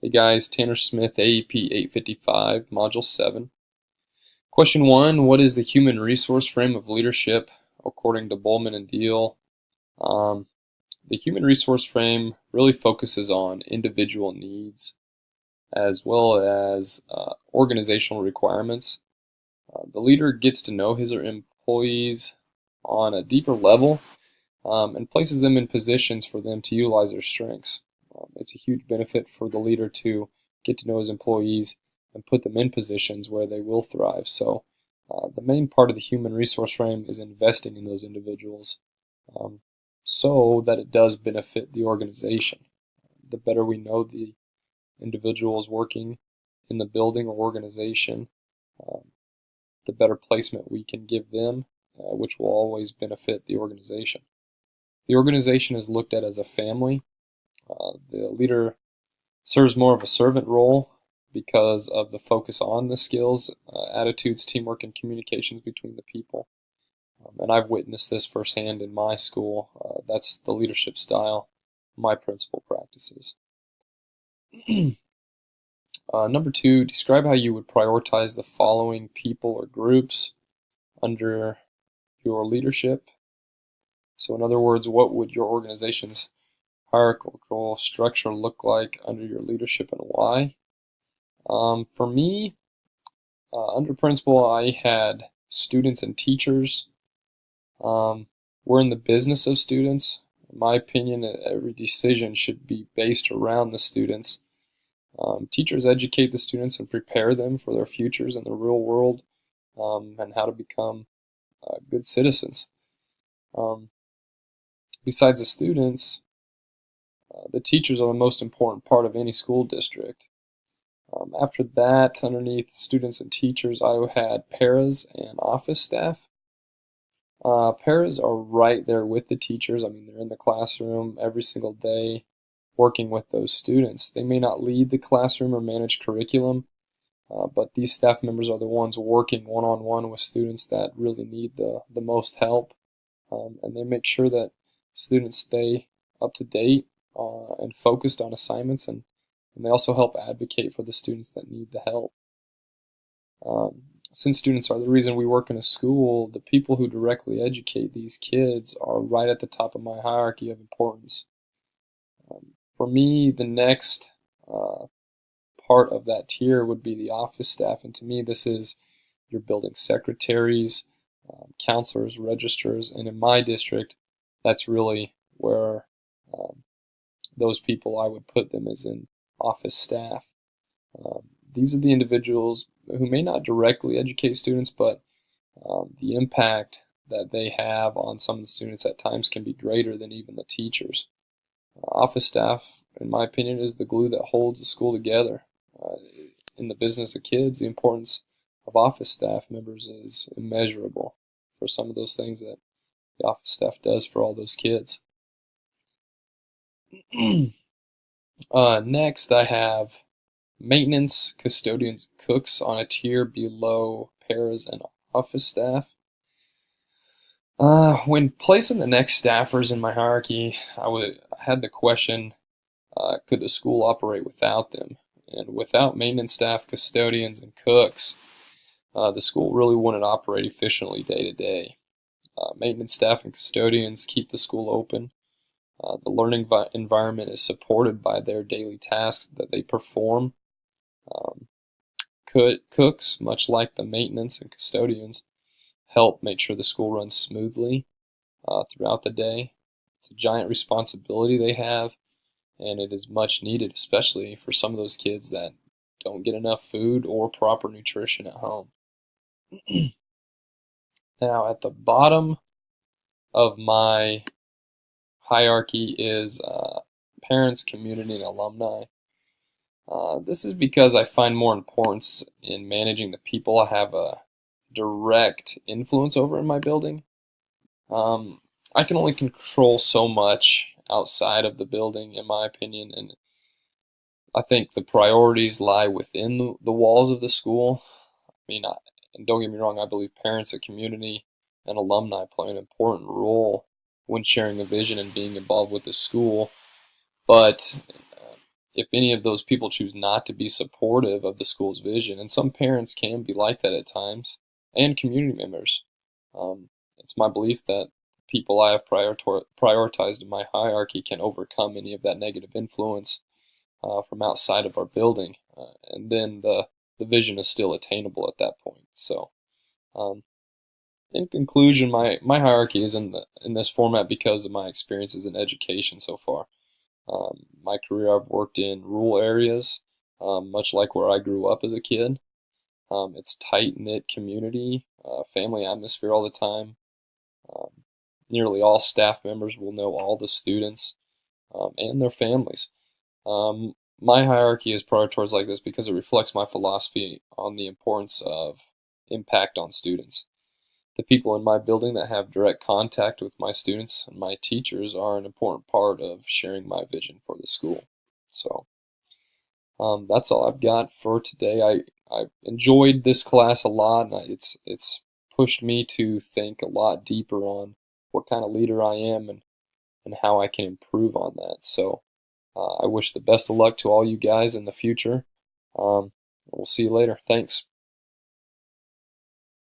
Hey guys, Tanner Smith, AEP 855, Module 7. Question 1, what is the human resource frame of leadership according to Bowman and Deal? The human resource frame really focuses on individual needs as well as organizational requirements. The leader gets to know his or employees on a deeper level and places them in positions for them to utilize their strengths. It's a huge benefit for the leader to get to know his employees and put them in positions where they will thrive. So the main part of the human resource frame is investing in those individuals so that it does benefit the organization. The better we know the individuals working in the building or organization, the better placement we can give them, which will always benefit the organization. The organization is looked at as a family. The leader serves more of a servant role because of the focus on the skills, attitudes, teamwork, and communications between the people. And I've witnessed this firsthand in my school. That's the leadership style my principal practices. Number 2, describe how you would prioritize the following people or groups under your leadership. So in other words, what would your organization's hierarchical structure look like under your leadership and why? For me, under principal, I had students and teachers. We're in the business of students. In my opinion, every decision should be based around the students. Teachers educate the students and prepare them for their futures in the real world and how to become good citizens. Besides the students, the teachers are the most important part of any school district. After that, underneath students and teachers, I had paras and office staff. Paras are right there with the teachers. I mean, they're in the classroom every single day working with those students. They may not lead the classroom or manage curriculum, but these staff members are the ones working one-on-one with students that really need the most help. And they make sure that students stay up to date and focused on assignments, and they also help advocate for the students that need the help. Since students are the reason we work in a school, the people who directly educate these kids are right at the top of my hierarchy of importance. For me, the next part of that tier would be the office staff, and to me this is your building secretaries, counselors, registrars, and in my district, that's really where those people I would put them as in office staff. These are the individuals who may not directly educate students, but the impact that they have on some of the students at times can be greater than even the teachers. Office staff, in my opinion, is the glue that holds the school together. In the business of kids, the importance of office staff members is immeasurable for some of those things that the office staff does for all those kids. Next, I have maintenance, custodians, cooks on a tier below paras and office staff. When placing the next staffers in my hierarchy, I had the question, could the school operate without them? And without maintenance staff, custodians, and cooks, the school really wouldn't operate efficiently day to day. Maintenance staff and custodians keep the school open. The learning environment is supported by their daily tasks that they perform. Cooks, much like the maintenance and custodians, help make sure the school runs smoothly throughout the day. It's a giant responsibility they have, and it is much needed, especially for some of those kids that don't get enough food or proper nutrition at home. Now, at the bottom of my hierarchy is parents, community, and alumni. This is because I find more importance in managing the people I have a direct influence over in my building. I can only control so much outside of the building, in my opinion, and I think the priorities lie within the walls of the school. I mean, and don't get me wrong, I believe parents, a community, and alumni play an important role when sharing a vision and being involved with the school. But if any of those people choose not to be supportive of the school's vision, and some parents can be like that at times, and community members, it's my belief that people I have prioritized in my hierarchy can overcome any of that negative influence from outside of our building, and then the vision is still attainable at that point. So, um, in conclusion, my hierarchy is in this format because of my experiences in education so far. My career, I've worked in rural areas, much like where I grew up as a kid. It's tight knit community, family atmosphere all the time. Um, Nearly all staff members will know all the students and their families. My hierarchy is prioritized like this because it reflects my philosophy on the importance of impact on students. The people in my building that have direct contact with my students and my teachers are an important part of sharing my vision for the school. So that's all I've got for today. I enjoyed this class a lot, and it's pushed me to think a lot deeper on what kind of leader I am and how I can improve on that. So I wish the best of luck to all you guys in the future. We'll see you later. Thanks.